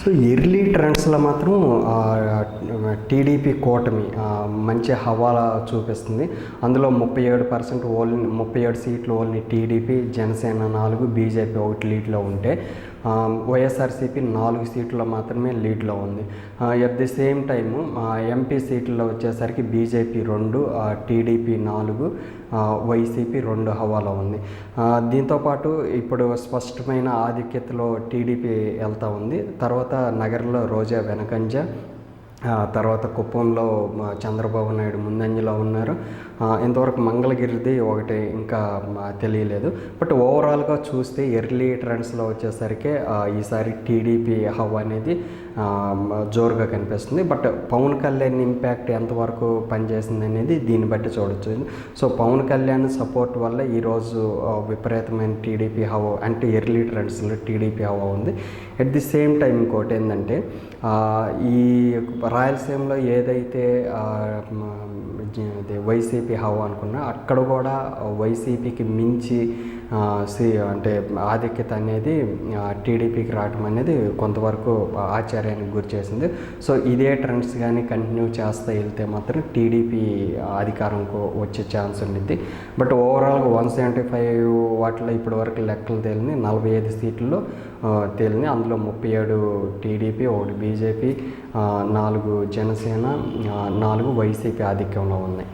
So early ట్రెండ్స్లో మాత్రం TDP కూటమి మంచి హవాలా చూపిస్తుంది. అందులో 37% ఓన్లీ 37 సీట్లు ఓన్లీ టీడీపీ, జనసేన 4, బీజేపీ 1 లీడ్లో ఉంటే వైఎస్ఆర్సీపీ 4 సీట్లో మాత్రమే లీడ్లో ఉంది. At the same time MP సీట్లలో వచ్చేసరికి బీజేపీ 2, టీడీపీ 4, వైసీపీ 2 హవాలో ఉంది. దీంతోపాటు ఇప్పుడు స్పష్టమైన ఆధిక్యతలో టీడీపీ వెళ్తూ ఉంది. తర్వాత నగరంలో రోజా వెనకంజ, తర్వాత కుప్పంలో చంద్రబాబు నాయుడు ముందంజలో ఉన్నారు. ఇంతవరకు మంగళగిరిది ఒకటి ఇంకా తెలియలేదు. బట్ ఓవరాల్గా చూస్తే ఎర్లీ ట్రెండ్స్లో వచ్చేసరికి ఈసారి టీడీపీ హవా అనేది జోరుగా కనిపిస్తుంది. బట్ పవన్ కళ్యాణ్ ఇంపాక్ట్ ఎంతవరకు పనిచేసింది అనేది దీన్ని బట్టి చూడొచ్చు. సో పవన్ కళ్యాణ్ సపోర్ట్ వల్ల ఈరోజు విపరీతమైన టీడీపీ హవా అంటే ఎర్లీ ట్రెండ్స్లో టీడీపీ హవా ఉంది. ఎట్ ది సేమ్ టైం ఇంకోటి ఏంటంటే ఈ రాయలసీమలో ఏదైతే వైసీపీ హవా అనుకున్నా అక్కడ కూడా వైసీపీకి మించి అంటే ఆధిక్యత అనేది టీడీపీకి రావటం అనేది కొంతవరకు ఆశ్చర్యానికి గురి చేసింది. సో ఇదే ట్రెండ్స్ కానీ కంటిన్యూ చేస్తూ వెళ్తే మాత్రం టీడీపీ అధికారంకు వచ్చే ఛాన్స్ ఉండిద్ది. బట్ ఓవరాల్గా 175 వాటిలో ఇప్పటివరకు లెక్కలు తేలింది. 45 సీట్లలో తేలింది. అందులో 37 టీడీపీ, 1 బీజేపీ, 4 జనసేన, 4 వైసీపీ ఆధిక్యంలో ఉన్నాయి.